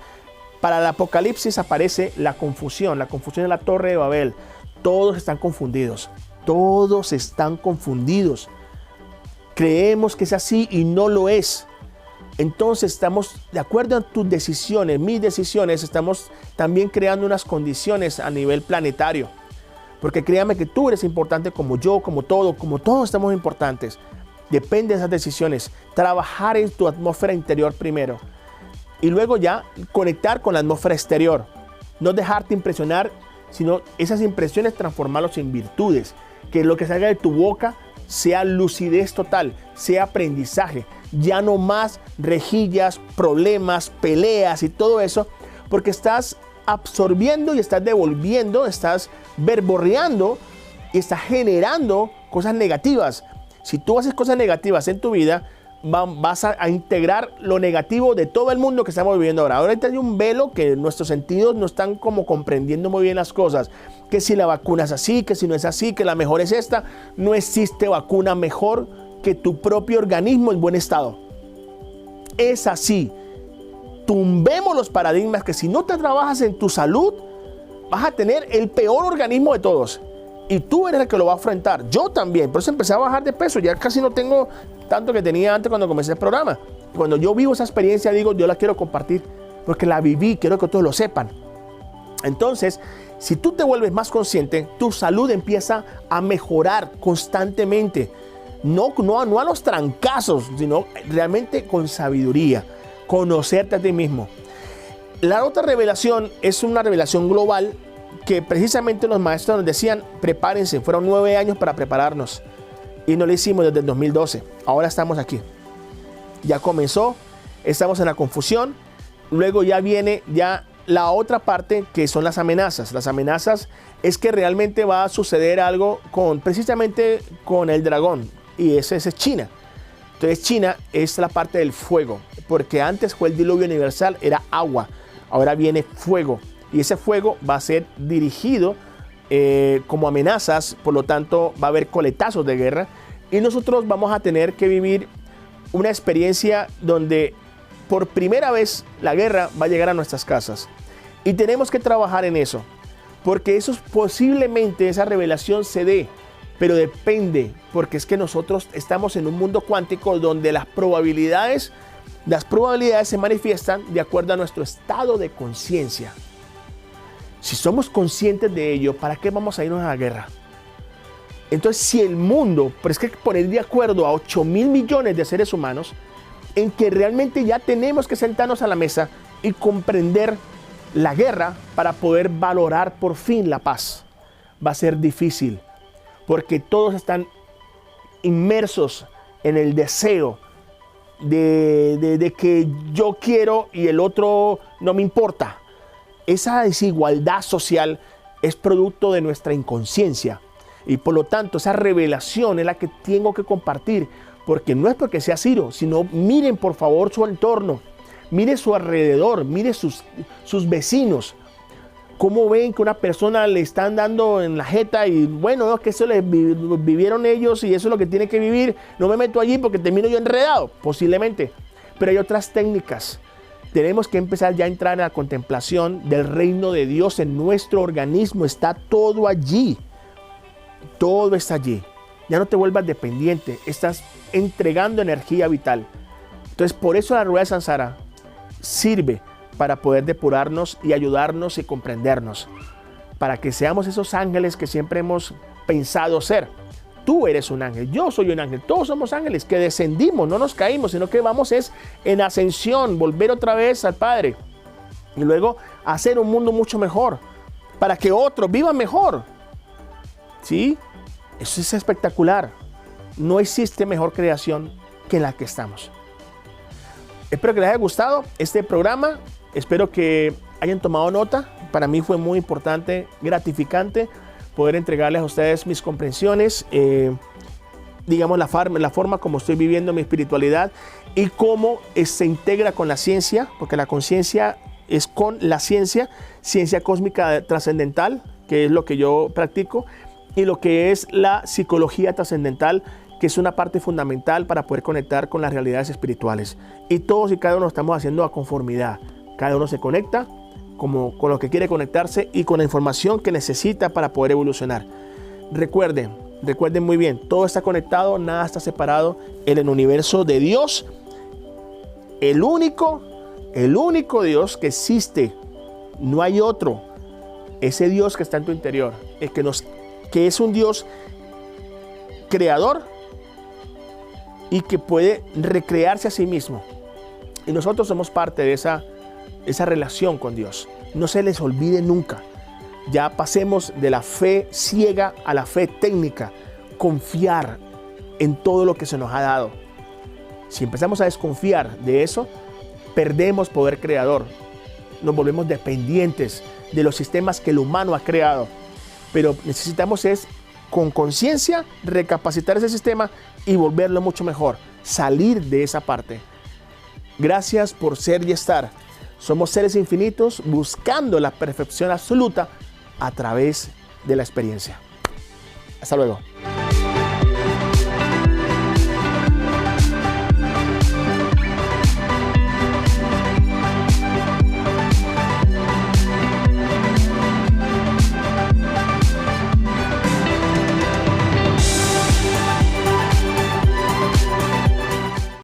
Para el Apocalipsis aparece la confusión en la Torre de Babel. Todos están confundidos, todos están confundidos. Creemos que es así y no lo es. Entonces estamos, de acuerdo a tus decisiones, mis decisiones, estamos también creando unas condiciones a nivel planetario. Porque créame que tú eres importante como yo, como todos estamos importantes. Depende de esas decisiones. Trabajar en tu atmósfera interior primero. Y luego ya conectar con la atmósfera exterior. No dejarte impresionar, sino esas impresiones transformarlos en virtudes. Que lo que salga de tu boca sea lucidez total, sea aprendizaje. Ya no más rejillas, problemas, peleas y todo eso. Porque estás absorbiendo y estás devolviendo, estás verborreando y estás generando cosas negativas. Si tú haces cosas negativas en tu vida, vas a integrar lo negativo de todo el mundo que estamos viviendo ahora. Ahorita hay un velo que nuestros sentidos no están como comprendiendo muy bien las cosas. Que si la vacuna es así, que si no es así, que la mejor es esta. No existe vacuna mejor que tu propio organismo en buen estado. Es así. Tumbemos los paradigmas que si no te trabajas en tu salud, vas a tener el peor organismo de todos. Y tú eres el que lo va a afrontar. Yo también. Por eso empecé a bajar de peso. Ya casi no tengo tanto que tenía antes cuando comencé el programa. Cuando yo vivo esa experiencia, digo, yo la quiero compartir. Porque la viví, quiero que todos lo sepan. Entonces, si tú te vuelves más consciente, tu salud empieza a mejorar constantemente. No a los trancazos, sino realmente con sabiduría. Conocerte a ti mismo. La otra revelación es una revelación global que precisamente los maestros nos decían, prepárense, fueron 9 años para prepararnos y no lo hicimos desde el 2012, ahora estamos aquí, ya comenzó, estamos en la confusión, luego ya viene la otra parte que son las amenazas es que realmente va a suceder algo precisamente con el dragón, y ese es China. Entonces China es la parte del fuego, porque antes fue el diluvio universal, era agua, ahora viene fuego. Y ese fuego va a ser dirigido como amenazas, por lo tanto va a haber coletazos de guerra. Y nosotros vamos a tener que vivir una experiencia donde por primera vez la guerra va a llegar a nuestras casas. Y tenemos que trabajar en eso, porque eso posiblemente esa revelación se dé, pero depende, porque es que nosotros estamos en un mundo cuántico donde las probabilidades se manifiestan de acuerdo a nuestro estado de conciencia. Si somos conscientes de ello, ¿para qué vamos a irnos a la guerra? Entonces, si el mundo, pero es que hay que poner de acuerdo a 8.000 millones de seres humanos, en que realmente ya tenemos que sentarnos a la mesa y comprender la guerra para poder valorar por fin la paz. Va a ser difícil, porque todos están inmersos en el deseo de que yo quiero y el otro no me importa. Esa desigualdad social es producto de nuestra inconsciencia y por lo tanto esa revelación es la que tengo que compartir, porque no es porque sea Ciro, sino miren por favor su entorno, mire su alrededor, mire sus vecinos. ¿Cómo ven que una persona le están dando en la jeta y bueno, no, que eso le vivieron ellos y eso es lo que tiene que vivir? No me meto allí porque termino yo enredado, posiblemente. Pero hay otras técnicas. Tenemos que empezar ya a entrar en la contemplación del reino de Dios en nuestro organismo. Está todo allí. Todo está allí. Ya no te vuelvas dependiente. Estás entregando energía vital. Entonces, por eso la rueda de Sansara sirve para poder depurarnos y ayudarnos y comprendernos, para que seamos esos ángeles que siempre hemos pensado ser. Tú eres un ángel, yo soy un ángel, todos somos ángeles que descendimos, no nos caímos, sino que vamos es en ascensión, volver otra vez al Padre y luego hacer un mundo mucho mejor, para que otros vivan mejor. ¿Sí? Eso es espectacular. No existe mejor creación que la que estamos. Espero que les haya gustado este programa. Espero que hayan tomado nota. Para mí fue muy importante, gratificante poder entregarles a ustedes mis comprensiones, digamos la forma como estoy viviendo mi espiritualidad y cómo se integra con la ciencia, porque la conciencia es con la ciencia cósmica trascendental, que es lo que yo practico, y lo que es la psicología trascendental, que es una parte fundamental para poder conectar con las realidades espirituales. Y todos y cada uno estamos haciendo a conformidad. Cada uno se conecta con lo que quiere conectarse y con la información que necesita para poder evolucionar. Recuerden muy bien, todo está conectado, nada está separado en el universo de Dios. El único Dios que existe, no hay otro. Ese Dios que está en tu interior, que es un Dios creador y que puede recrearse a sí mismo. Y nosotros somos parte de esa relación con Dios. No se les olvide nunca. Ya pasemos de la fe ciega a la fe técnica. Confiar en todo lo que se nos ha dado. Si empezamos a desconfiar de eso, perdemos poder creador. Nos volvemos dependientes de los sistemas que el humano ha creado. Pero necesitamos con conciencia, recapacitar ese sistema y volverlo mucho mejor. Salir de esa parte. Gracias por ser y estar. Somos seres infinitos buscando la perfección absoluta a través de la experiencia. Hasta luego.